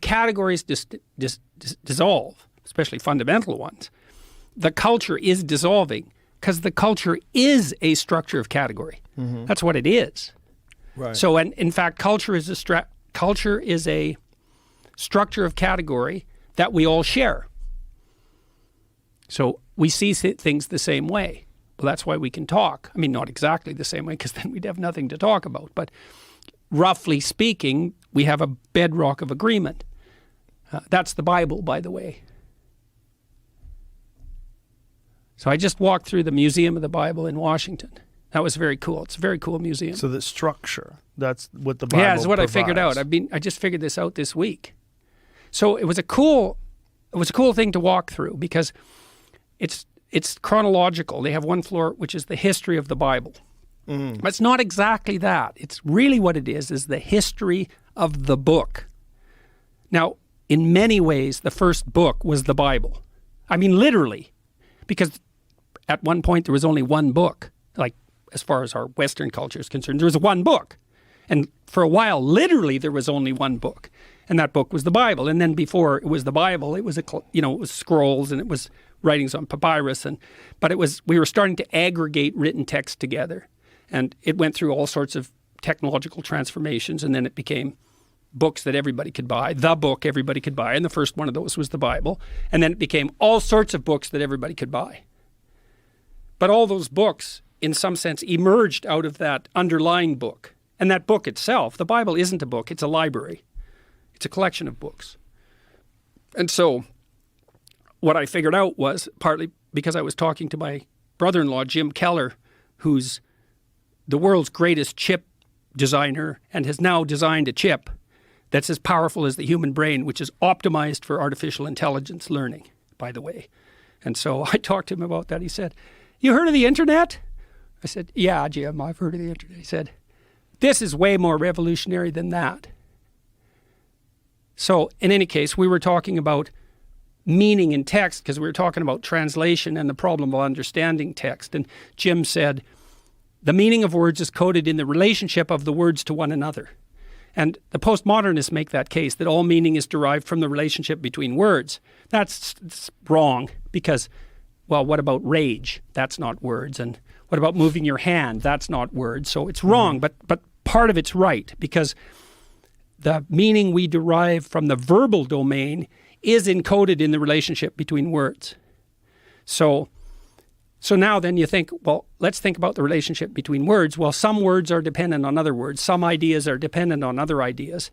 categories dissolve, especially fundamental ones, the culture is dissolving because the culture is a structure of category. That's what it is. Right. So, and in fact, culture is a structure of category that we all share. So we see things the same way. Well, that's why we can talk. I mean, not exactly the same way, because then we'd have nothing to talk about. But roughly speaking, we have a bedrock of agreement. That's the Bible, by the way. So I just walked through the Museum of the Bible in Washington. That was very cool. It's a very cool museum. So the structure, that's what the Bible Yeah, it's what provides. I figured out. I just figured this out this week. So it was a cool thing to walk through because it's chronological. They have one floor which is the history of the Bible. But it's not exactly that. It's really what it is the history of the book. Now, in many ways, the first book was the Bible. I mean, literally, because at one point there was only one book. Like, as far as our Western culture is concerned, there was one book. And for a while, literally, there was only one book. And that book was the Bible. And then before it was the Bible, it was it was scrolls and it was writings on papyrus. But we were starting to aggregate written text together. And it went through all sorts of technological transformations. And then it became books that everybody could buy, the book everybody could buy. And the first one of those was the Bible. And then it became all sorts of books that everybody could buy. But all those books, in some sense, emerged out of that underlying book. And that book itself, the Bible isn't a book, it's a library. It's a collection of books. And so what I figured out was, partly because I was talking to my brother-in-law, Jim Keller, who's the world's greatest chip designer and has now designed a chip that's as powerful as the human brain, which is optimized for artificial intelligence learning, by the way. And so I talked to him about that. He said, "You heard of the internet?" I said, "Yeah, Jim, I've heard of the internet." He said, "This is way more revolutionary than that." So in any case, we were talking about meaning in text because we were talking about translation and the problem of understanding text. And Jim said, the meaning of words is coded in the relationship of the words to one another. And the postmodernists make that case, that all meaning is derived from the relationship between words. That's wrong because, well, what about rage? That's not words. And what about moving your hand? That's not words. So it's wrong, but part of it's right because the meaning we derive from the verbal domain is encoded in the relationship between words. So now then you think, well, let's think about the relationship between words. Well, some words are dependent on other words. Some ideas are dependent on other ideas.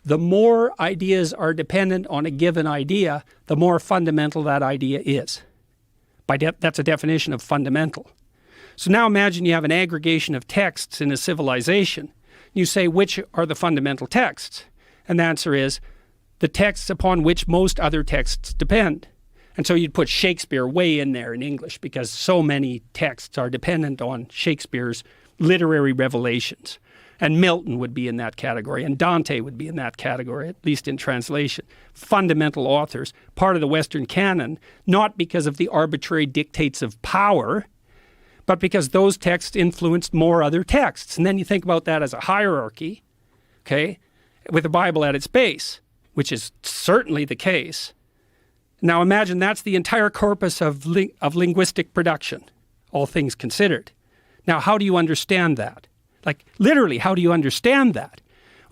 The more ideas are dependent on a given idea, the more fundamental that idea is. That's a definition of fundamental. So now imagine you have an aggregation of texts in a civilization. You say, which are the fundamental texts? And the answer is the texts upon which most other texts depend. And so you'd put Shakespeare way in there in English because so many texts are dependent on Shakespeare's literary revelations. And Milton would be in that category, and Dante would be in that category, at least in translation. Fundamental authors, part of the Western canon, not because of the arbitrary dictates of power, but because those texts influenced more other texts. And then you think about that as a hierarchy, okay, with the Bible at its base, which is certainly the case. Now imagine that's the entire corpus of linguistic production, all things considered. Now, how do you understand that? Like, literally, how do you understand that?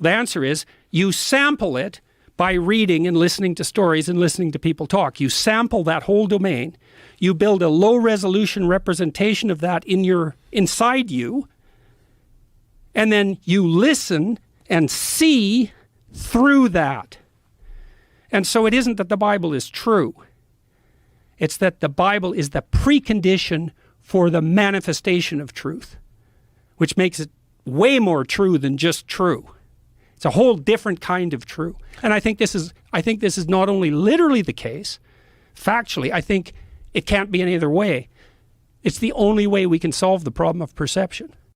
The answer is you sample it by reading and listening to stories and listening to people talk. You sample that whole domain. You build a low-resolution representation of that inside you, and then you listen and see through that. And so it isn't that the Bible is true. It's that the Bible is the precondition for the manifestation of truth, which makes it way more true than just true. It's a whole different kind of true. And I think this is not only literally the case, factually, I think it can't be any other way. It's the only way we can solve the problem of perception.